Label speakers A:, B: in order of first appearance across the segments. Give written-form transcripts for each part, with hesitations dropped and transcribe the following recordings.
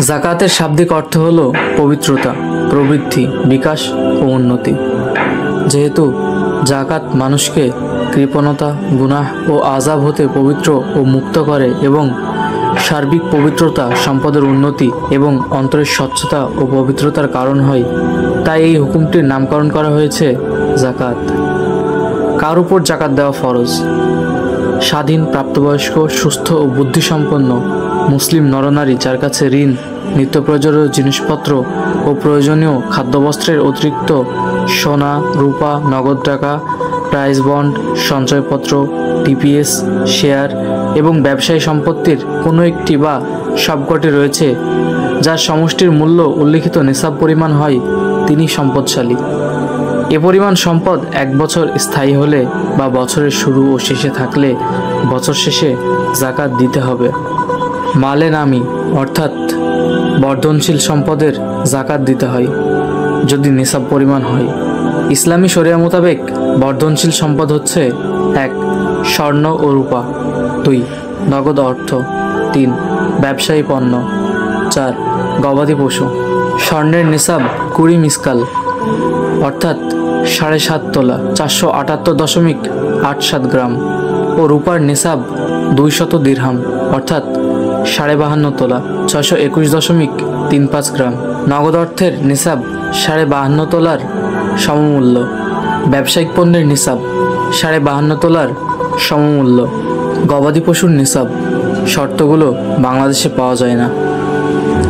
A: জাকাতের শাব্দিক অর্থ হলো পবিত্রতা, প্রবৃদ্ধি, বিকাশ ও উন্নতি। যেহেতু জাকাত মানুষকে কৃপণতা, গুনাহ ও আযাব হতে পবিত্র ও মুক্ত করে এবং সার্বিক পবিত্রতা সম্পদের উন্নতি এবং অন্তরের স্বচ্ছতা ও পবিত্রতার কারণ হয়, তাই এই হুকুমটির নামকরণ করা হয়েছে জাকাত। কার উপর জাকাত দেওয়া ফরজ? স্বাধীন, প্রাপ্তবয়স্ক, সুস্থ ও বুদ্ধিসম্পন্ন মুসলিম নরনারী যার কাছে ঋণ, নিত্য প্রয়োজনীয় জিনিসপত্র ও প্রয়োজনীয় খাদ্যবস্ত্রের অতিরিক্ত সোনা, রূপা, নগদ টাকা, প্রাইজ বন্ড, সঞ্চয়পত্র, টিপিএস, শেয়ার এবং ব্যবসায়ী সম্পত্তির কোনো একটি বা সবকটি রয়েছে, যার সমষ্টির মূল্য উল্লিখিত নিসাব পরিমাণ হয়, তিনি সম্পদশালী। এ পরিমাণ সম্পদ 1 বছর স্থায়ী হলে বা বছরের শুরু ও শেষে থাকলে বছর শেষে জাকাত দিতে হবে। মালে নামি অর্থাৎ বর্ধনশীল সম্পদের জাকাত দিতে হয় যদি নিসাব পরিমাণ হয়। ইসলামী শরিয়া মোতাবেক বর্ধনশীল সম্পদ হচ্ছে: 1. স্বর্ণ ও রূপা, 2. নগদ অর্থ, 3. ব্যবসায়ী পণ্য, 4. গবাদি পশু। স্বর্ণের নিসাব 20 মিসকাল অর্থাৎ 7.5 তোলা 478.87 গ্রাম ও রূপার নিসাব 200 দিরহাম অর্থাৎ 52.5 তোলা 621.35 গ্রাম। নগদ অর্থের নিসাব 52.5 তোলার সমমূল্য। ব্যবসায়িক পণ্যের নিসাব 52.5 তোলার সমমূল্য। গবাদি পশুর নিসাব শর্তগুলো বাংলাদেশে পাওয়া যায় না।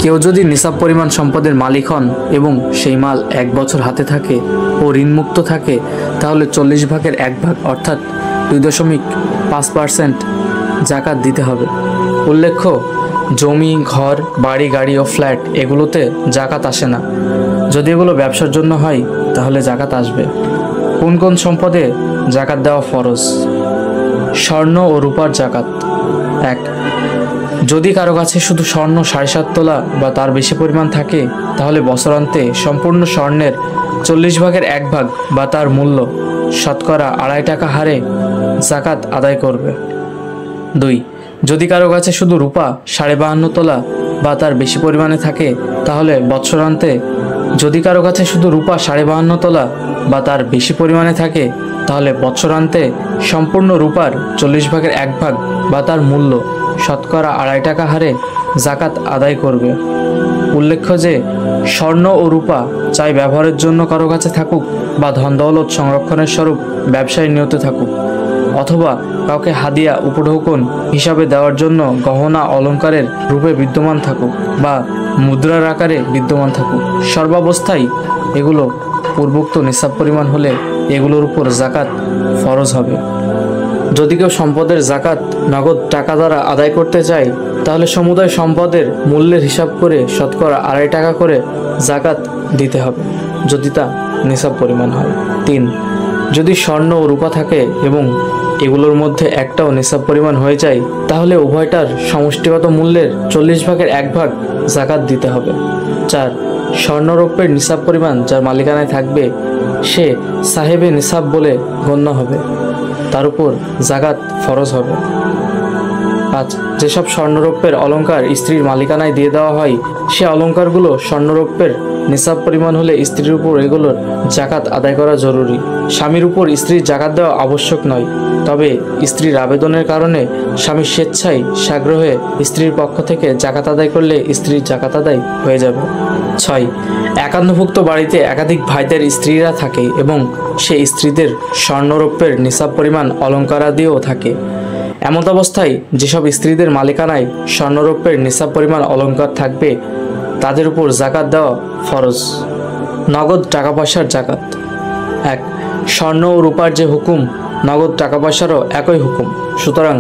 A: কেউ যদি নিসাব পরিমাণ সম্পদের মালিক হন এবং সেই মাল 1 বছর হাতে থাকে ও ঋণমুক্ত থাকে, তাহলে 40 ভাগের 1 ভাগ অর্থাৎ 2.5% জাকাত দিতে হবে। উল্লেখ্য, জমি, ঘর, বাড়ি, গাড়ি ও ফ্ল্যাট এগুলোতে জাকাত আসে না। যদি এগুলো ব্যবসার জন্য হয় তাহলে জাকাত আসবে। কোন কোন সম্পদে জাকাত দেওয়া ফরজ? স্বর্ণ ও রূপার জাকাত। 1. যদি কারো কাছে শুধু স্বর্ণ 7.5 তোলা বা তার বেশি পরিমাণ থাকে, তাহলে বছরান্তে সম্পূর্ণ স্বর্ণের 40 ভাগের 1 ভাগ বা তার মূল্য শতকরা 2.5 টাকা হারে জাকাত আদায় করবে। 2. যদি কারো কাছে শুধু রূপা 52.5 তোলা বা তার বেশি পরিমাণে থাকে, তাহলে বৎসরান্তে যদি কারো কাছে শুধু রূপা 52.5 তোলা বা তার বেশি পরিমাণে থাকে, তাহলে বৎসরান্তে সম্পূর্ণ রূপার 40 ভাগের 1 ভাগ বা তার মূল্য শতকরা 2.5 টাকা হারে জাকাত আদায় করবে। উল্লেখ্য যে স্বর্ণ ও রূপা চাই ব্যবহারের জন্য কারো কাছে থাকুক বা ধন দৌলত সংরক্ষণের স্বরূপ ব্যবসায় নিয়ত থাকুক, অথবা কাউকে হাদিয়া, উপঢৌকন হিসাবে দেওয়ার জন্য গহনা অলংকারের রূপে বিদ্যমান থাকুক বা মুদ্রার আকারে বিদ্যমান থাকুক, সর্বাবস্থায় এগুলো পূর্বোক্ত নিসাব পরিমাণ হলে এগুলোর উপর জাকাত ফরজ হবে। যদি কেউ সম্পদের জাকাত নগদ টাকা দ্বারা আদায় করতে চায়, তাহলে সমুদায় সম্পদের মূল্যের হিসাব করে শতকরা 2.5 টাকা করে জাকাত দিতে হবে যদি তা নিসাব পরিমাণ হয়। 3. যদি স্বর্ণ ও রূপা থাকে এবং এগুলোর মধ্যে একটাও নিসাব পরিমাণ হয়ে যায়, তাহলে উভয়টার সমষ্টিগত মূল্যের 40 ভাগের 1 ভাগ জাকাত দিতে হবে। 4. স্বর্ণরৌপ্যের নিসাব পরিমাণ যার মালিকানায় থাকবে সে সাহেবে নিসাব বলে গণ্য হবে, তার উপর জাকাত ফরজ হবে। 5. যেসব স্বর্ণরৌপ্যের অলংকার স্ত্রীর মালিকানায় দিয়ে দেওয়া হয়, সে অলংকারগুলো স্বর্ণরৌপ্যের নিসাব পরিমাণ হলে স্ত্রীর উপর এগুলোর জাকাত আদায় করা জরুরি। স্বামীর উপর স্ত্রীর জাকাত দেওয়া আবশ্যক নয়, তবে স্ত্রীর আবেদনের কারণে স্বামী স্বেচ্ছায় সাগ্রহে স্ত্রীর পক্ষ থেকে জাকাত আদায় করলে স্ত্রীর জাকাত আদায় হয়ে যাবে। 6. একান্নভুক্ত বাড়িতে একাধিক ভাইদের স্ত্রীরা থাকে এবং সে স্ত্রীদের স্বর্ণরৌপ্যের নিসাব পরিমাণ অলংকারাদিও থাকে। এমন অবস্থায় যেসব স্ত্রীদের মালিকানায় স্বর্ণরৌপ্যের নিসাব পরিমাণ অলংকার থাকবে, তাদের উপর জাকাত দেওয়া ফরজ। নগদ টাকা পয়সার জাকাত। 1. স্বর্ণ ও রূপার যে হুকুম, নগদ টাকা পয়সারও একই হুকুম। সুতরাং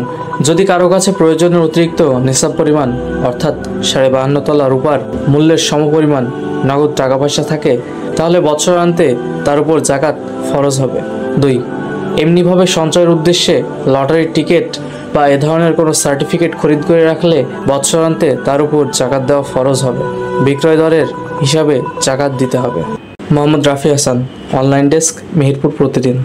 A: যদি কারো কাছে প্রয়োজনের অতিরিক্ত নিসাব পরিমাণ অর্থাৎ 52.5 তোলা রূপার মূল্যের সমপরিমাণ নগদ টাকা পয়সা থাকে, তাহলে বৎসরান্তে তার উপর জাকাত ফরজ হবে। 2. এমনিভাবে সঞ্চয়ের উদ্দেশ্যে লটারির টিকিট বা এ ধরনের কোনো সার্টিফিকেট খরিদ করে রাখলে বৎসরান্তে তার উপর জাকাত দেওয়া ফরজ হবে। বিক্রয় দরের হিসাবে জাকাত দিতে হবে। মোহাম্মদ রাফি হাসান, অনলাইন ডেস্ক, মেহেরপুর প্রতিদিন।